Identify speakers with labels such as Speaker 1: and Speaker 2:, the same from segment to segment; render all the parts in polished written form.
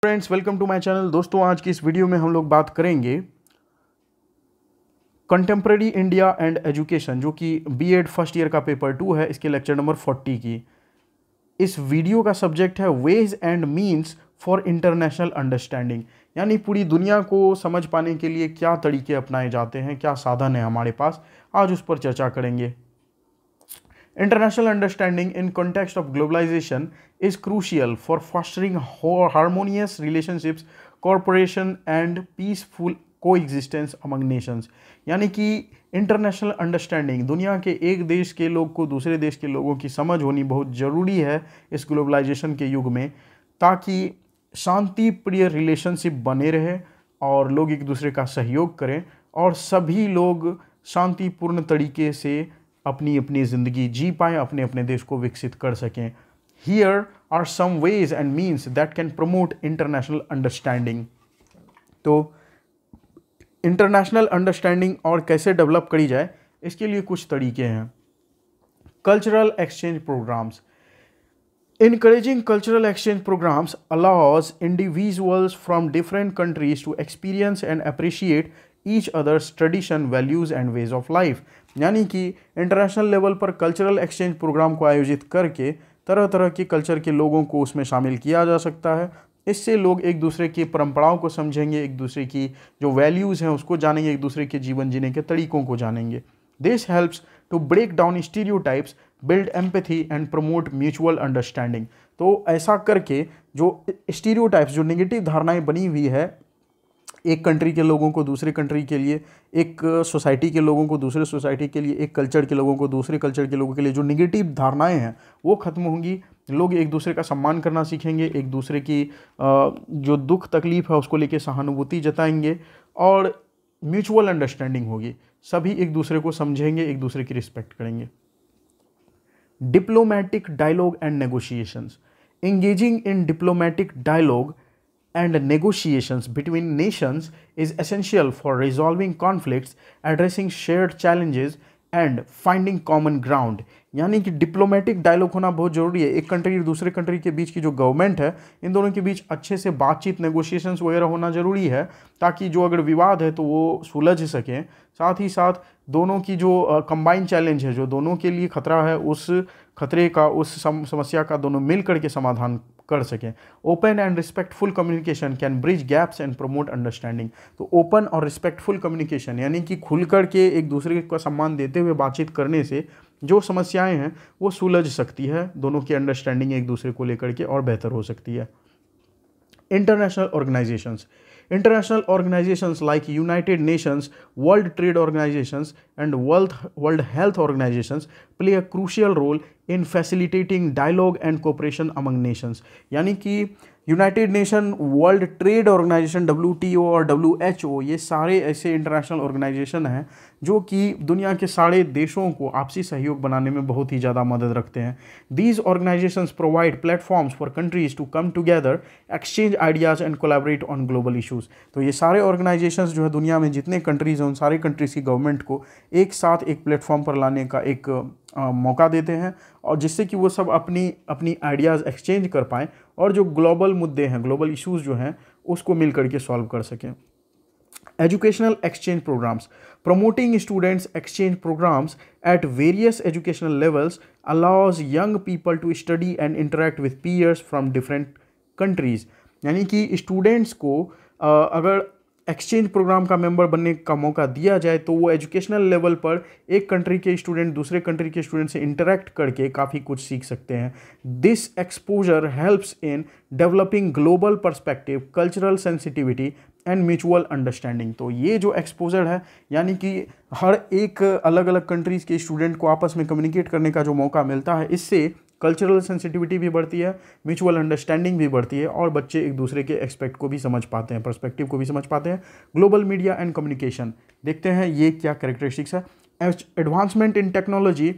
Speaker 1: Friends, welcome to my channel. दोस्तों, आज की इस वीडियो में हम लोग बात करेंगे कंटेम्प्रेरी इंडिया एंड एजुकेशन, जो कि बीएड फर्स्ट ईयर का पेपर 2 है, इसके लेक्चर नंबर 40 की। इस वीडियो का सब्जेक्ट है ways and means for international understanding, यानी पूरी दुनिया को समझ पाने के लिए क्या तरीके अपनाए जाते हैं, क्या साधन है हमारे पास। आज उस पर चर्चा करेंगे। International understanding in context of globalization is crucial for fostering harmonious relationships, cooperation and peaceful coexistence among nations। यानी कि इंटरनेशनल अंडरस्टैंडिंग, दुनिया के एक देश के लोग को दूसरे देश के लोगों की समझ होनी बहुत ज़रूरी है इस ग्लोबलाइजेशन के युग में, ताकि शांति प्रिय रिलेशनशिप बने रहे और लोग एक दूसरे का सहयोग करें और सभी लोग शांतिपूर्ण तरीके से अपनी अपनी ज़िंदगी जी पाएँ, अपने अपने देश को विकसित कर सकें। Here are some ways and means that can promote international understanding. तो इंटरनेशनल अंडरस्टैंडिंग और कैसे डेवलप करी जाए, इसके लिए कुछ तरीके हैं। Cultural exchange programs. Encouraging cultural exchange programs allows individuals from different countries to experience and appreciate each other's tradition, values and ways of life। यानी कि इंटरनेशनल लेवल पर कल्चरल एक्सचेंज प्रोग्राम को आयोजित करके तरह तरह के कल्चर के लोगों को उसमें शामिल किया जा सकता है। इससे लोग एक दूसरे की परंपराओं को समझेंगे, एक दूसरे की जो वैल्यूज़ हैं उसको जानेंगे, एक दूसरे के जीवन जीने के तरीकों को जानेंगे। This helps to break down stereotypes, build empathy and promote mutual understanding. तो ऐसा करके जो स्टीरियोटाइप्स, जो नेगेटिव धारणाएं बनी हुई है एक कंट्री के लोगों को दूसरे कंट्री के लिए, एक सोसाइटी के लोगों को दूसरे सोसाइटी के लिए, एक कल्चर के लोगों को दूसरे कल्चर के लोगों के लिए, जो नेगेटिव धारणाएं हैं वो खत्म होंगी। लोग एक दूसरे का सम्मान करना सीखेंगे, एक दूसरे की जो दुख तकलीफ है उसको लेके सहानुभूति जताएंगे और म्यूचुअल अंडरस्टैंडिंग होगी। सभी एक दूसरे को समझेंगे, एक दूसरे की रिस्पेक्ट करेंगे। Diplomatic dialogue and negotiations. Engaging in diplomatic dialogue and negotiations between nations is essential for resolving conflicts, addressing shared challenges and finding common ground। यानी कि डिप्लोमेटिक डायलॉग होना बहुत ज़रूरी है। एक कंट्री और दूसरे कंट्री के बीच की जो गवर्नमेंट है, इन दोनों के बीच अच्छे से बातचीत, नेगोशिएशंस वगैरह होना ज़रूरी है, ताकि जो अगर विवाद है तो वो सुलझ सकें। साथ ही साथ दोनों की जो कंबाइन चैलेंज है, जो दोनों के लिए खतरा है, उस खतरे का, उस समस्या का दोनों मिल करके समाधान कर सकें। Open and respectful communication can bridge gaps and promote understanding. तो ओपन और रिस्पेक्टफुल कम्युनिकेशन यानी कि खुल करके एक दूसरे को सम्मान देते हुए बातचीत करने से जो समस्याएं हैं वो सुलझ सकती है, दोनों की अंडरस्टैंडिंग एक दूसरे को लेकर के और बेहतर हो सकती है। International organizations. International organizations like United Nations, World Trade Organizations, and World Health Organizations play a crucial role in facilitating dialogue and cooperation among nations। यानी कि United Nation, World Trade Organization WTO और WHO, ये सारे ऐसे international organisation हैं जो कि दुनिया के सारे देशों को आपसी सहयोग बनाने में बहुत ही ज़्यादा मदद रखते हैं। These organizations provide platforms for countries to come together, exchange ideas and collaborate on global issues. तो ये सारे ऑर्गेनाइजेशंस जो है दुनिया में जितने कंट्रीज़ हैं उन सारे कंट्रीज़ की गवर्नमेंट को एक साथ एक प्लेटफॉर्म पर लाने का एक मौका देते हैं, और जिससे कि वो सब अपनी अपनी आइडियाज़ एक्सचेंज कर पाएँ और जो ग्लोबल मुद्दे हैं, ग्लोबल इश्यूज़ जो हैं, उसको मिल करके सॉल्व कर सकें। Educational exchange programs. Promoting students exchange programs at various educational levels allows young people to study and interact with peers from different countries। यानी कि स्टूडेंट्स को अगर एक्सचेंज प्रोग्राम का मेंबर बनने का मौका दिया जाए तो वो एजुकेशनल लेवल पर एक कंट्री के स्टूडेंट दूसरे कंट्री के स्टूडेंट से इंटरेक्ट करके काफ़ी कुछ सीख सकते हैं। This exposure helps in developing global perspective, cultural sensitivity and mutual understanding. तो ये जो एक्सपोजर है, यानी कि हर एक अलग अलग कंट्रीज़ के स्टूडेंट को आपस में कम्युनिकेट करने का जो मौका मिलता है, इससे कल्चरल सेंसिटिविटी भी बढ़ती है, म्यूचुअल अंडरस्टैंडिंग भी बढ़ती है और बच्चे एक दूसरे के एक्सपेक्ट को भी समझ पाते हैं, पर्सपेक्टिव को भी समझ पाते हैं। ग्लोबल मीडिया एंड कम्युनिकेशन, देखते हैं ये क्या कैरेक्टरिस्टिक्स है। Advancement in technology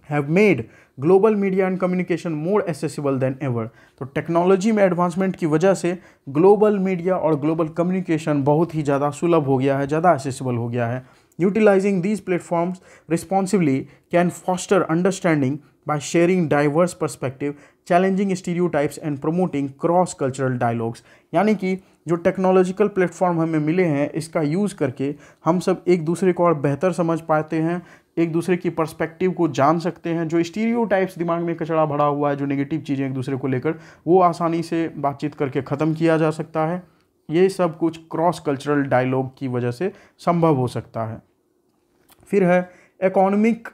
Speaker 1: have made global media and communication more accessible then ever. तो टेक्नोलॉजी में एडवांसमेंट की वजह से ग्लोबल मीडिया और ग्लोबल कम्युनिकेशन बहुत ही ज़्यादा सुलभ हो गया है, ज़्यादा एसेसिबल हो गया है। Utilizing these platforms responsibly can foster understanding, by sharing diverse perspective, challenging stereotypes and promoting cross cultural dialogues। यानी कि जो टेक्नोलॉजिकल प्लेटफॉर्म हमें मिले हैं इसका यूज़ करके हम सब एक दूसरे को और बेहतर समझ पाते हैं, एक दूसरे की पर्सपेक्टिव को जान सकते हैं। जो स्टीरियोटाइप्स दिमाग में कचड़ा भरा हुआ है, जो नेगेटिव चीज़ें एक दूसरे को लेकर, वो आसानी से बातचीत करके ख़त्म किया जा सकता है। ये सब कुछ क्रॉस कल्चरल डायलॉग की वजह से संभव हो सकता है। फिर है economic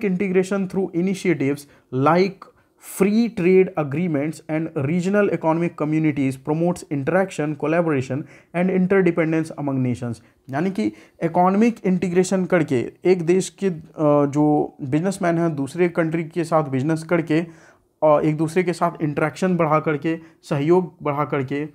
Speaker 1: integration through initiatives like free trade agreements and regional economic communities promotes interaction, collaboration and interdependence among Nations. यानी कि इकोनॉमिक इंटीग्रेशन करके एक देश के जो बिजनेसमैन हैं दूसरे कंट्री के साथ बिजनेस करके और एक दूसरे के साथ इंटरेक्शन बढ़ा करके, सहयोग बढ़ा करके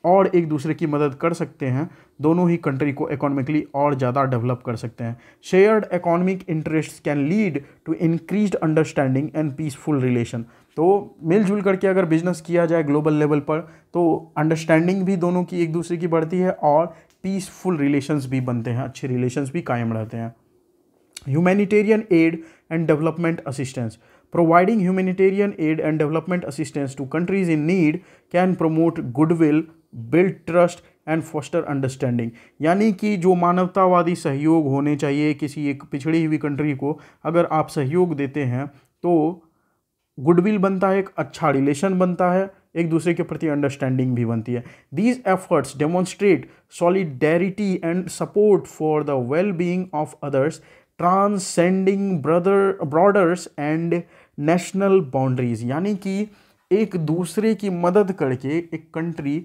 Speaker 1: और एक दूसरे की मदद कर सकते हैं। दोनों ही कंट्री को इकोनॉमिकली और ज़्यादा डेवलप कर सकते हैं। Shared economic interest can lead to increased understanding and peaceful relation. तो मिलजुल करके अगर बिजनेस किया जाए ग्लोबल लेवल पर तो अंडरस्टैंडिंग भी दोनों की एक दूसरे की बढ़ती है और पीसफुल रिलेशंस भी बनते हैं, अच्छे रिलेशंस भी कायम रहते हैं। Humanitarian add and development assistance. Providing humanitarian aid and development assistance to countries in need can promote goodwill, build trust and foster understanding। यानी कि जो मानवतावादी सहयोग होने चाहिए किसी एक पिछड़ी हुई कंट्री को, अगर आप सहयोग देते हैं तो गुडविल बनता है, एक अच्छा रिलेशन बनता है, एक दूसरे के प्रति अंडरस्टैंडिंग भी बनती है। These efforts demonstrate solidarity and support for the well-being of others, transcending borders and national boundaries. यानी कि एक दूसरे की मदद करके एक कंट्री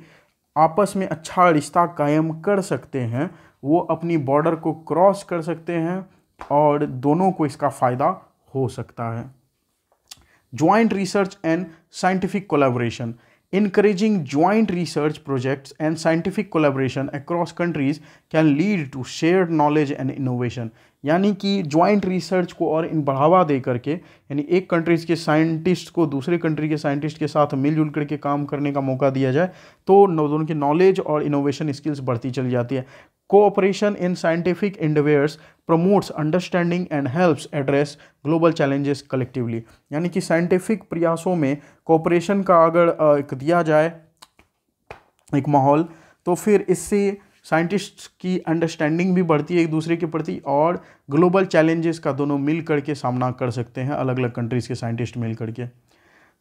Speaker 1: आपस में अच्छा रिश्ता कायम कर सकते हैं, वो अपनी बॉर्डर को क्रॉस कर सकते हैं और दोनों को इसका फ़ायदा हो सकता है। Joint research and scientific collaboration. Encouraging joint research projects and scientific collaboration across countries can lead to shared knowledge and innovation। यानी कि ज्वाइंट रिसर्च को और इन बढ़ावा दे करके, यानी एक कंट्रीज़ के साइंटिस्ट को दूसरे कंट्री के साइंटिस्ट के साथ मिलजुल करके काम करने का मौका दिया जाए तो दोनों की नॉलेज और इनोवेशन स्किल्स बढ़ती चली जाती है। Cooperation in scientific endeavours promotes understanding and helps address global challenges collectively. यानी कि साइंटिफिक प्रयासों में कोऑपरेशन का अगर एक दिया जाए एक माहौल, तो फिर इससे साइंटिस्ट की अंडरस्टैंडिंग भी बढ़ती है एक दूसरे के प्रति और ग्लोबल चैलेंजेस का दोनों मिल करके सामना कर सकते हैं, अलग अलग कंट्रीज़ के साइंटिस्ट मिल करके।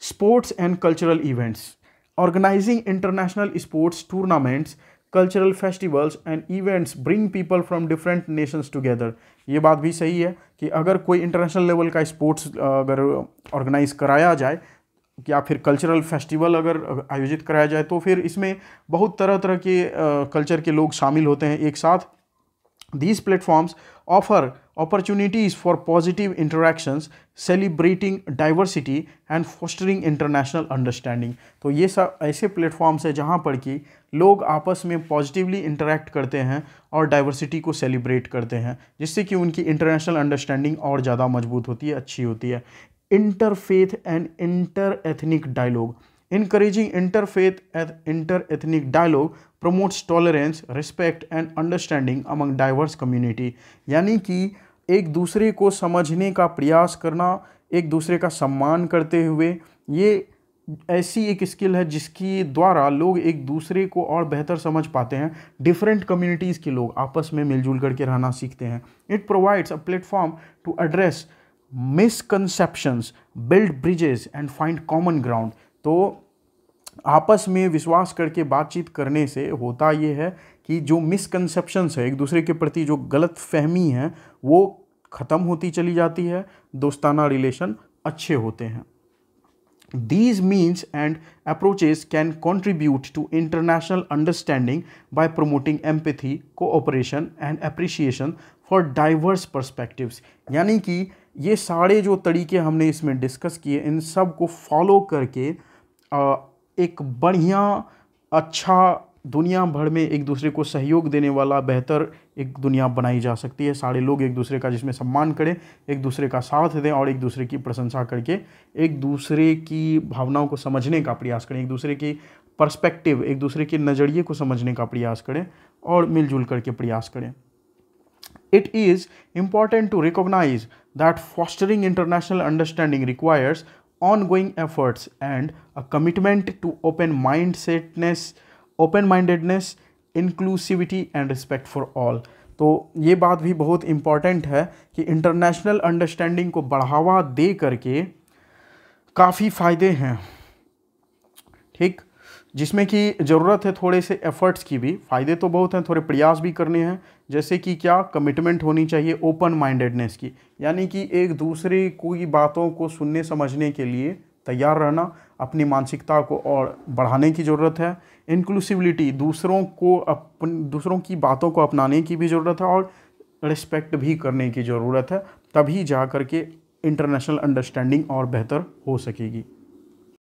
Speaker 1: Sports and cultural events. Organizing international sports tournaments, cultural festivals and events bring people from different nations together. ये बात भी सही है कि अगर कोई इंटरनेशनल लेवल का स्पोर्ट्स अगर ऑर्गेनाइज कराया जाए या फिर कल्चरल फेस्टिवल अगर आयोजित कराया जाए तो फिर इसमें बहुत तरह तरह के कल्चर के लोग शामिल होते हैं एक साथ। These platforms offer opportunities for positive interactions, celebrating diversity and fostering international understanding। तो ये सब ऐसे प्लेटफॉर्म्स है जहाँ पर कि लोग आपस में पॉजिटिवली इंटरेक्ट करते हैं और डाइवर्सिटी को सेलिब्रेट करते हैं, जिससे कि उनकी इंटरनेशनल अंडरस्टैंडिंग और ज़्यादा मजबूत होती है, अच्छी होती है। Interfaith and inter ethnic dialogue. Encouraging interfaith and inter-ethnic dialogue promotes tolerance, respect and understanding among diverse community। यानी कि एक दूसरे को समझने का प्रयास करना, एक दूसरे का सम्मान करते हुए, ये ऐसी एक स्किल है जिसकी द्वारा लोग एक दूसरे को और बेहतर समझ पाते हैं। डिफरेंट कम्युनिटीज़ के लोग आपस में मिलजुल करके रहना सीखते हैं। It provides a platform to address misconceptions, build bridges and find common ground. तो आपस में विश्वास करके बातचीत करने से होता ये है कि जो मिसकंसेप्शंस है, एक दूसरे के प्रति जो गलत फहमी है, वो ख़त्म होती चली जाती है, दोस्ताना रिलेशन अच्छे होते हैं। These means and approaches can contribute to international understanding by promoting empathy, cooperation and appreciation for diverse perspectives। यानी कि ये सारे जो तरीके हमने इसमें डिस्कस किए, इन सब को फॉलो करके एक बढ़िया अच्छा दुनिया भर में एक दूसरे को सहयोग देने वाला बेहतर एक दुनिया बनाई जा सकती है। सारे लोग एक दूसरे का जिसमें सम्मान करें, एक दूसरे का साथ दें और एक दूसरे की प्रशंसा करके एक दूसरे की भावनाओं को समझने का प्रयास करें, एक दूसरे की पर्सपेक्टिव, एक दूसरे के नज़रिए को समझने का प्रयास करें और मिलजुल करके प्रयास करें। It is important to recognize that fostering international understanding requires ongoing efforts and a commitment to open-mindedness, inclusivity and respect for all. तो ये बात भी बहुत इम्पॉर्टेंट है कि इंटरनेशनल अंडरस्टैंडिंग को बढ़ावा दे करके काफ़ी फ़ायदे हैं, ठीक, जिसमें कि ज़रूरत है थोड़े से एफर्ट्स की भी। फ़ायदे तो बहुत हैं, थोड़े प्रयास भी करने हैं, जैसे कि क्या, कमिटमेंट होनी चाहिए ओपन माइंडेडनेस की, यानी कि एक दूसरे की बातों को सुनने समझने के लिए तैयार रहना, अपनी मानसिकता को और बढ़ाने की ज़रूरत है। इंक्लूसिविटी, दूसरों की बातों को अपनाने की भी ज़रूरत है और रिस्पेक्ट भी करने की ज़रूरत है, तभी जा कर के इंटरनेशनल अंडरस्टैंडिंग और बेहतर हो सकेगी।